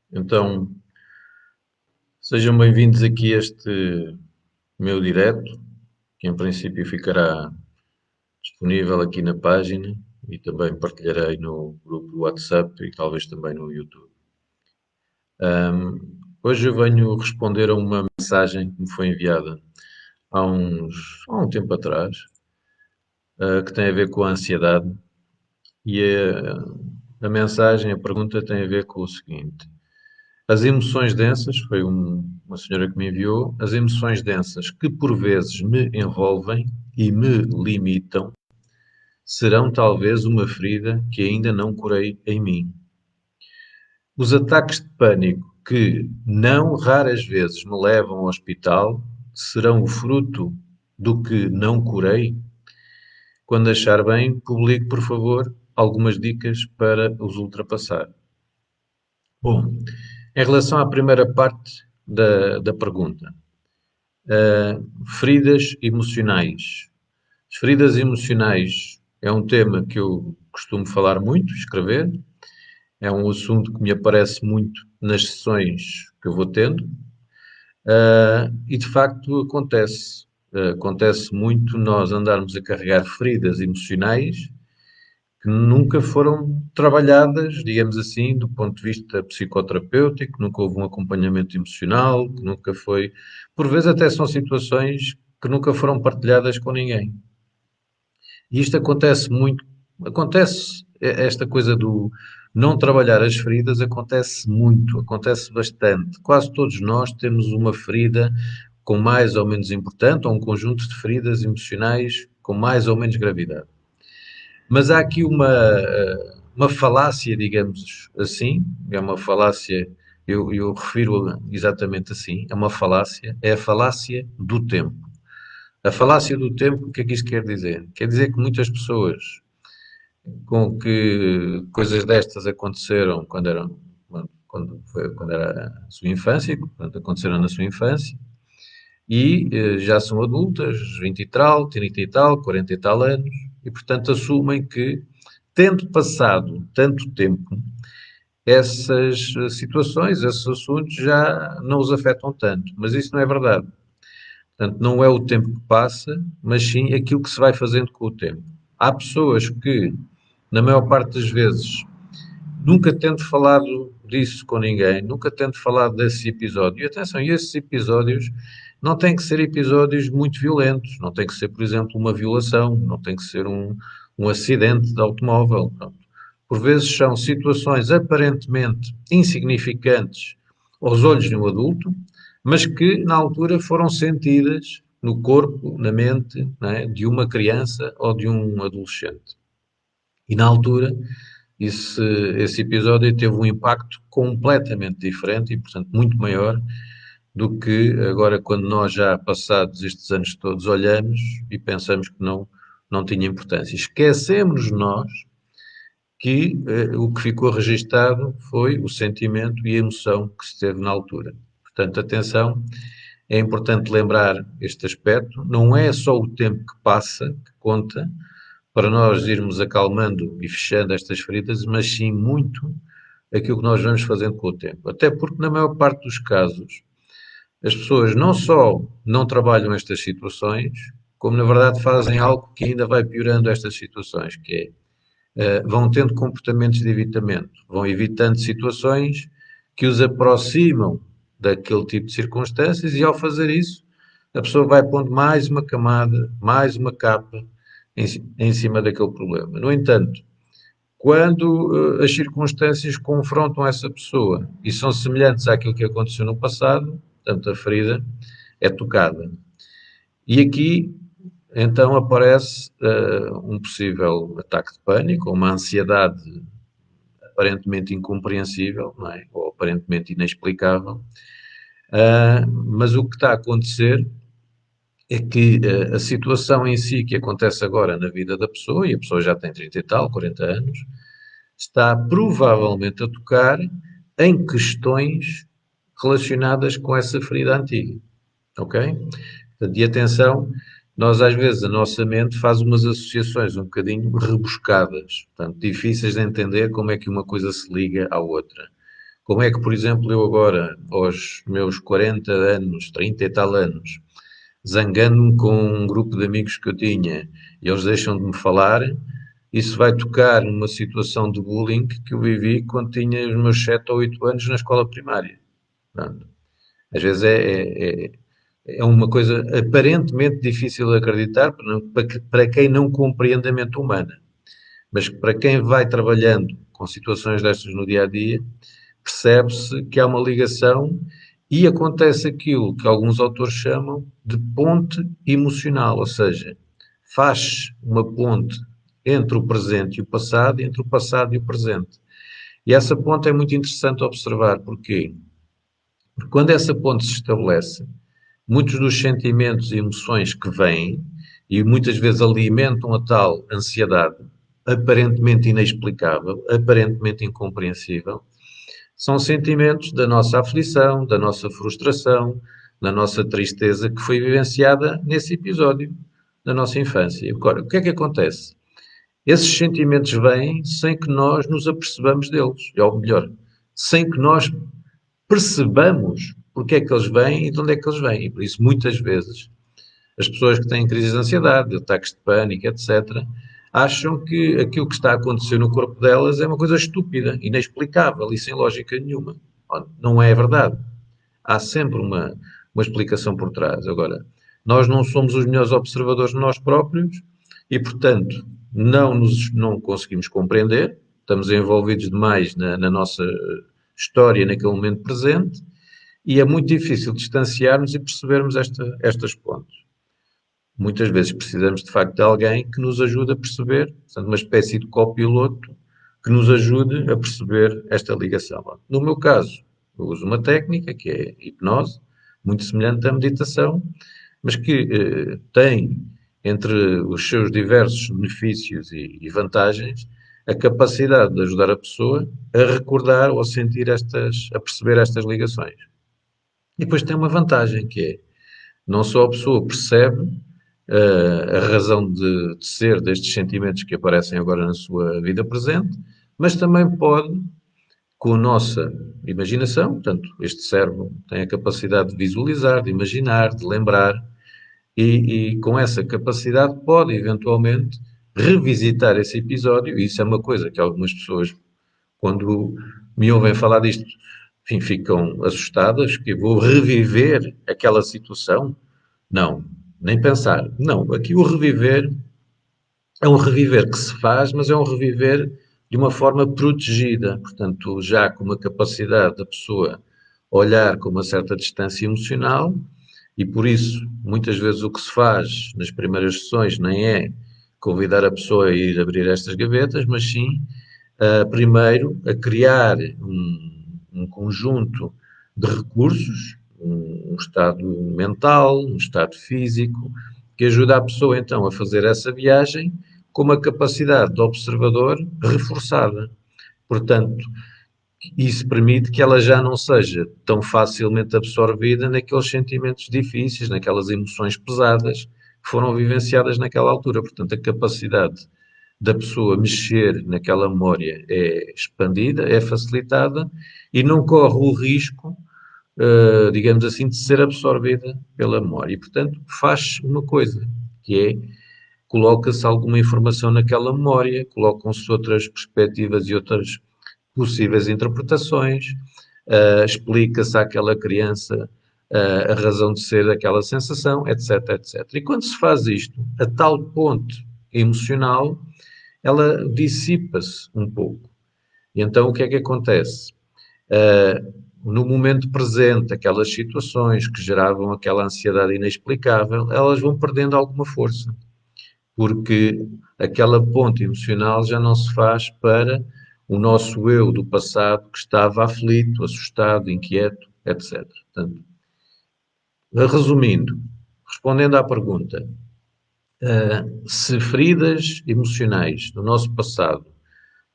Então, sejam bem-vindos aqui a este meu direto, que em princípio ficará disponível aqui na página e também partilharei no grupo do WhatsApp e talvez também no YouTube. Hoje eu venho responder a uma mensagem que me foi enviada há um tempo atrás, que tem a ver com a ansiedade e a mensagem, a pergunta tem a ver com o seguinte. As emoções densas, foi uma senhora que me enviou, as emoções densas que por vezes me envolvem e me limitam, serão talvez uma ferida que ainda não curei em mim. Os ataques de pânico que não raras vezes me levam ao hospital serão o fruto do que não curei? Quando achar bem, publique, por favor, algumas dicas para os ultrapassar. Bom, em relação à primeira parte da pergunta, feridas emocionais. As feridas emocionais é um tema que eu costumo falar muito, escrever. É um assunto que me aparece muito nas sessões que eu vou tendo. E de facto acontece. Acontece muito nós andarmos a carregar feridas emocionais que nunca foram trabalhadas, digamos assim, do ponto de vista psicoterapêutico, nunca houve um acompanhamento emocional, que nunca foi. Por vezes até são situações que nunca foram partilhadas com ninguém. E isto acontece muito, acontece, esta coisa do não trabalhar as feridas acontece muito, acontece bastante. Quase todos nós temos uma ferida com mais ou menos importante, ou um conjunto de feridas emocionais com mais ou menos gravidade. Mas há aqui uma falácia, digamos assim, é uma falácia, eu refiro exatamente assim, é a falácia do tempo. A falácia do tempo, o que é que isto quer dizer? Quer dizer que muitas pessoas com que coisas destas aconteceram quando era a sua infância, quando aconteceram na sua infância, e já são adultas, 20 e tal, 30 e tal, 40 e tal anos, e portanto assumem que, tendo passado tanto tempo, essas situações, esses assuntos já não os afetam tanto. Mas isso não é verdade. Portanto, não é o tempo que passa, mas sim aquilo que se vai fazendo com o tempo. Há pessoas que, na maior parte das vezes, nunca tendo falado disso com ninguém, nunca tendo falado desse episódio. E atenção, e esses episódios não têm que ser episódios muito violentos, não tem que ser, por exemplo, uma violação, não tem que ser um acidente de automóvel. Pronto. Por vezes são situações aparentemente insignificantes aos olhos de um adulto, mas que na altura foram sentidas no corpo, na mente, não é, de uma criança ou de um adolescente. E na altura esse episódio teve um impacto completamente diferente e, portanto, muito maior do que agora, quando nós já passados estes anos todos olhamos e pensamos que não tinha importância. Esquecemos nós que o que ficou registado foi o sentimento e a emoção que se teve na altura. Portanto, atenção, é importante lembrar este aspecto, não é só o tempo que passa que conta, para nós irmos acalmando e fechando estas feridas, mas sim muito aquilo que nós vamos fazendo com o tempo. Até porque, na maior parte dos casos, as pessoas não só não trabalham estas situações, como na verdade fazem algo que ainda vai piorando estas situações, que é, vão tendo comportamentos de evitamento, vão evitando situações que os aproximam daquele tipo de circunstâncias e ao fazer isso, a pessoa vai pondo mais uma camada, mais uma capa em cima daquele problema. No entanto, quando as circunstâncias confrontam essa pessoa e são semelhantes àquilo que aconteceu no passado, portanto, a ferida é tocada. E aqui, então, aparece um possível ataque de pânico, uma ansiedade aparentemente incompreensível, não é? Ou aparentemente inexplicável, mas o que está a acontecer é que a situação em si que acontece agora na vida da pessoa, e a pessoa já tem 30 e tal, 40 anos, está provavelmente a tocar em questões relacionadas com essa ferida antiga, ok? Portanto, e atenção, nós às vezes a nossa mente faz umas associações um bocadinho rebuscadas, portanto, difíceis de entender como é que uma coisa se liga à outra. Como é que, por exemplo, eu agora, aos meus 40 anos, 30 e tal anos, zangando-me com um grupo de amigos que eu tinha e eles deixam de me falar, isso vai tocar numa situação de bullying que eu vivi quando tinha os meus 7 ou 8 anos na escola primária. Pronto. Às vezes é uma coisa aparentemente difícil de acreditar para quem não compreende a mente humana. Mas para quem vai trabalhando com situações destas no dia a dia, percebe-se que há uma ligação e acontece aquilo que alguns autores chamam de ponte emocional, ou seja, faz uma ponte entre o presente e o passado, entre o passado e o presente. E essa ponte é muito interessante observar. Porquê? Porque quando essa ponte se estabelece, muitos dos sentimentos e emoções que vêm, e muitas vezes alimentam a tal ansiedade, aparentemente inexplicável, aparentemente incompreensível, são sentimentos da nossa aflição, da nossa frustração, da nossa tristeza que foi vivenciada nesse episódio da nossa infância. Agora, o que é que acontece? Esses sentimentos vêm sem que nós nos apercebamos deles, ou melhor, sem que nós percebamos porque é que eles vêm e de onde é que eles vêm. E por isso, muitas vezes, as pessoas que têm crises de ansiedade, ataques de pânico, etc., acham que aquilo que está a acontecer no corpo delas é uma coisa estúpida, inexplicável e sem lógica nenhuma. Não é verdade. Há sempre uma explicação por trás. Agora, nós não somos os melhores observadores de nós próprios e, portanto, não conseguimos compreender, estamos envolvidos demais na nossa história naquele momento presente e é muito difícil distanciarmos e percebermos estas pontes. Muitas vezes precisamos de facto de alguém que nos ajude a perceber, portanto, uma espécie de copiloto que nos ajude a perceber esta ligação. No meu caso, eu uso uma técnica que é hipnose, muito semelhante à meditação, mas que tem entre os seus diversos benefícios e vantagens a capacidade de ajudar a pessoa a recordar ou a sentir a perceber estas ligações. E depois tem uma vantagem que é não só a pessoa percebe a razão de ser destes sentimentos que aparecem agora na sua vida presente, mas também pode, com a nossa imaginação, portanto, este cérebro tem a capacidade de visualizar, de imaginar, de lembrar, e com essa capacidade pode eventualmente revisitar esse episódio, e isso é uma coisa que algumas pessoas, quando me ouvem falar disto, enfim, ficam assustadas, que eu vou reviver aquela situação. Não, nem pensar. Não, aqui o reviver é um reviver que se faz, mas é um reviver de uma forma protegida, portanto, já com uma capacidade da pessoa olhar com uma certa distância emocional, e por isso, muitas vezes o que se faz nas primeiras sessões nem é convidar a pessoa a ir abrir estas gavetas, mas sim, primeiro, a criar um conjunto de recursos, um estado mental, um estado físico, que ajuda a pessoa então a fazer essa viagem com uma capacidade de observador reforçada. Portanto, isso permite que ela já não seja tão facilmente absorvida naqueles sentimentos difíceis, naquelas emoções pesadas que foram vivenciadas naquela altura. Portanto, a capacidade da pessoa mexer naquela memória é expandida, é facilitada e não corre o risco, digamos assim, de ser absorvida pela memória. E, portanto, faz uma coisa, que é coloca-se alguma informação naquela memória, colocam-se outras perspectivas e outras possíveis interpretações, explica-se àquela criança a razão de ser daquela sensação, etc, etc. E quando se faz isto, a tal ponto emocional, ela dissipa-se um pouco. E então o que é que acontece? No momento presente, aquelas situações que geravam aquela ansiedade inexplicável, elas vão perdendo alguma força, porque aquela ponte emocional já não se faz para o nosso eu do passado que estava aflito, assustado, inquieto, etc. Portanto, resumindo, respondendo à pergunta, se feridas emocionais do nosso passado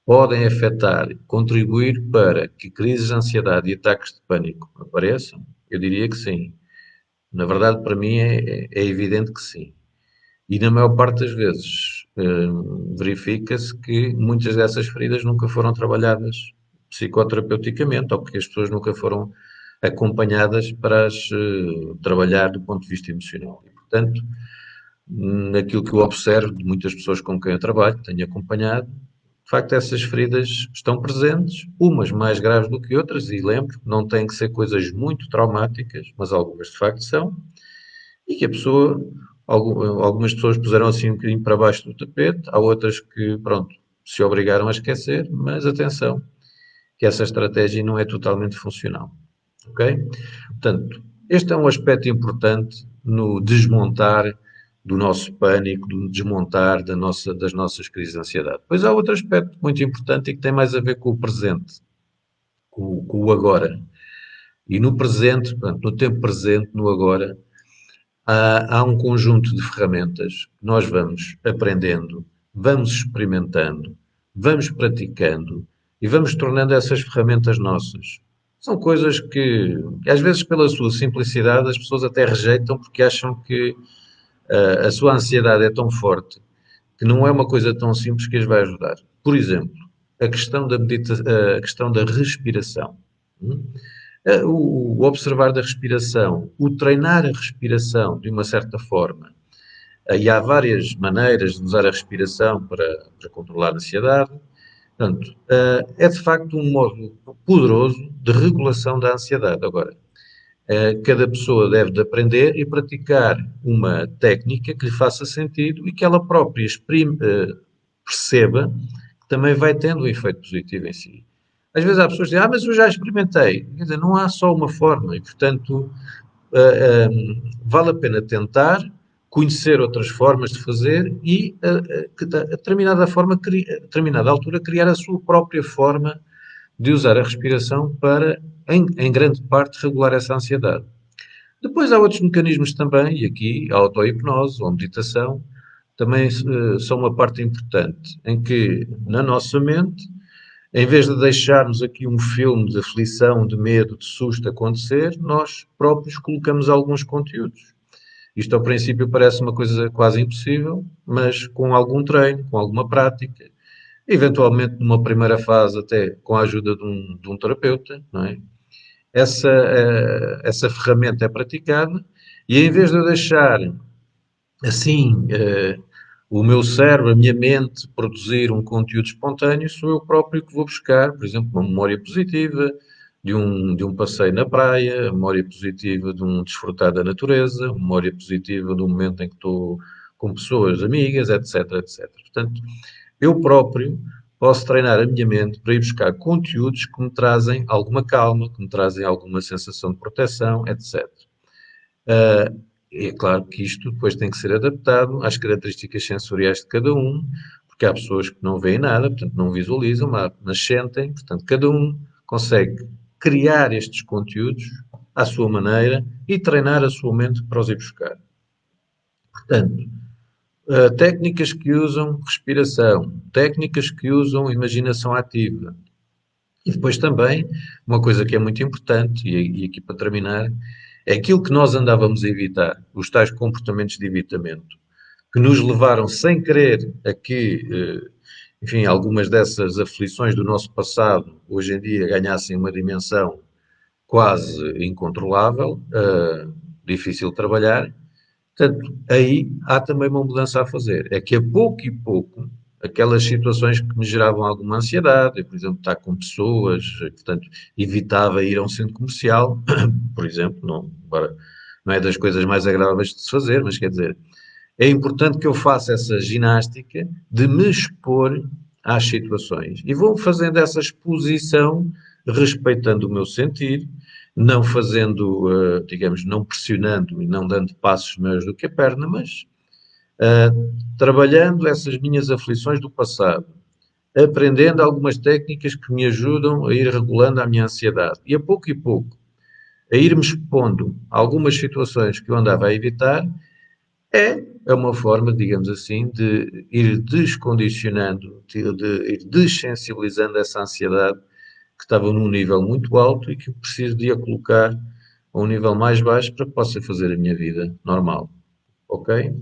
podem afetar, contribuir para que crises de ansiedade e ataques de pânico apareçam, eu diria que sim. Na verdade, para mim é evidente que sim. E na maior parte das vezes verifica-se que muitas dessas feridas nunca foram trabalhadas psicoterapeuticamente, ou porque as pessoas nunca foram acompanhadas para trabalhar do ponto de vista emocional. E, portanto, naquilo que eu observo de muitas pessoas com quem eu trabalho, tenho acompanhado, de facto essas feridas estão presentes, umas mais graves do que outras, e lembro, não têm que ser coisas muito traumáticas, mas algumas de facto são, e que a pessoa, algumas pessoas puseram assim um bocadinho para baixo do tapete, há outras que, pronto, se obrigaram a esquecer, mas atenção, que essa estratégia não é totalmente funcional, ok? Portanto, este é um aspecto importante no desmontar do nosso pânico, do desmontar das nossas crises de ansiedade. Pois há outro aspecto muito importante e que tem mais a ver com o presente, com o agora. E no presente, portanto, no tempo presente, no agora, há um conjunto de ferramentas que nós vamos aprendendo, vamos experimentando, vamos praticando e vamos tornando essas ferramentas nossas. São coisas que, às vezes, pela sua simplicidade, as pessoas até rejeitam porque acham que a sua ansiedade é tão forte que não é uma coisa tão simples que as vai ajudar. Por exemplo, a questão da respiração. Hum? O observar da respiração, o treinar a respiração de uma certa forma, e há várias maneiras de usar a respiração para controlar a ansiedade. Portanto, é de facto um modo poderoso de regulação da ansiedade. Agora, cada pessoa deve de aprender e praticar uma técnica que lhe faça sentido e que ela própria perceba que também vai tendo um efeito positivo em si. Às vezes há pessoas que dizem, mas eu já experimentei. Quer dizer, não há só uma forma e, portanto, vale a pena tentar, conhecer outras formas de fazer e, a determinada forma, a determinada altura, criar a sua própria forma de usar a respiração para, em grande parte, regular essa ansiedade. Depois há outros mecanismos também, e aqui a auto-hipnose ou a meditação também são uma parte importante, em que na nossa mente, em vez de deixarmos aqui um filme de aflição, de medo, de susto acontecer, nós próprios colocamos alguns conteúdos. Isto ao princípio parece uma coisa quase impossível, mas com algum treino, com alguma prática, eventualmente numa primeira fase até com a ajuda de um terapeuta, não é? Essa ferramenta é praticada e em vez de eu deixar assim o meu cérebro, a minha mente produzir um conteúdo espontâneo, sou eu próprio que vou buscar, por exemplo, uma memória positiva de um passeio na praia, a memória positiva de um desfrutar da natureza, a memória positiva de um momento em que estou com pessoas amigas, etc, etc. Portanto, eu próprio posso treinar a minha mente para ir buscar conteúdos que me trazem alguma calma, que me trazem alguma sensação de proteção, etc. É claro que isto depois tem que ser adaptado às características sensoriais de cada um, porque há pessoas que não veem nada, portanto não visualizam, mas sentem, portanto cada um consegue criar estes conteúdos à sua maneira e treinar a sua mente para os ir buscar. Portanto, técnicas que usam respiração, técnicas que usam imaginação ativa. E depois também, uma coisa que é muito importante, e aqui para terminar, é aquilo que nós andávamos a evitar, os tais comportamentos de evitamento, que nos levaram sem querer a que, enfim, algumas dessas aflições do nosso passado, hoje em dia, ganhassem uma dimensão quase incontrolável, difícil de trabalhar. Portanto, aí há também uma mudança a fazer. É que a pouco e pouco, aquelas situações que me geravam alguma ansiedade, eu, por exemplo, estar com pessoas, portanto, evitava ir a um centro comercial, por exemplo, não, agora, não é das coisas mais agradáveis de se fazer, mas quer dizer, é importante que eu faça essa ginástica de me expor às situações. E vou fazendo essa exposição, respeitando o meu sentir, não fazendo, digamos, não pressionando e não dando passos maiores do que a perna, mas trabalhando essas minhas aflições do passado, aprendendo algumas técnicas que me ajudam a ir regulando a minha ansiedade. E pouco, a ir-me expondo a algumas situações que eu andava a evitar, é uma forma, digamos assim, de ir descondicionando, de ir dessensibilizando essa ansiedade que estava num nível muito alto e que eu preciso de a colocar a um nível mais baixo para que possa fazer a minha vida normal. Ok?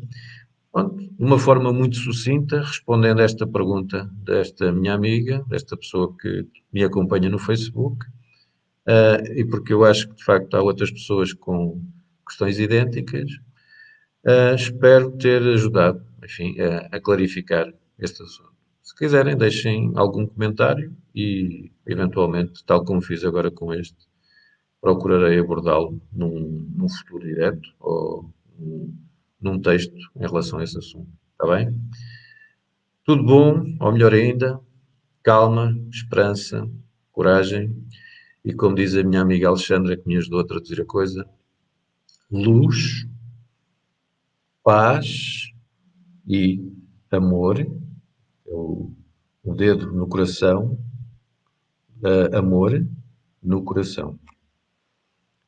Pronto, de uma forma muito sucinta, respondendo a esta pergunta desta minha amiga, desta pessoa que me acompanha no Facebook, e porque eu acho que de facto há outras pessoas com questões idênticas, espero ter ajudado, enfim, a clarificar este assunto. Se quiserem, deixem algum comentário e, eventualmente, tal como fiz agora com este, procurarei abordá-lo num futuro direto ou num texto em relação a esse assunto. Está bem? Tudo bom, ou melhor ainda, calma, esperança, coragem e, como diz a minha amiga Alexandra, que me ajudou a traduzir a coisa, luz, paz e amor, é o dedo no coração, amor no coração.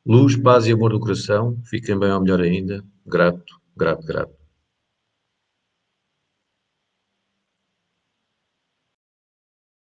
Luz, paz e amor no coração, fiquem bem ou melhor ainda, grato, grato, grato.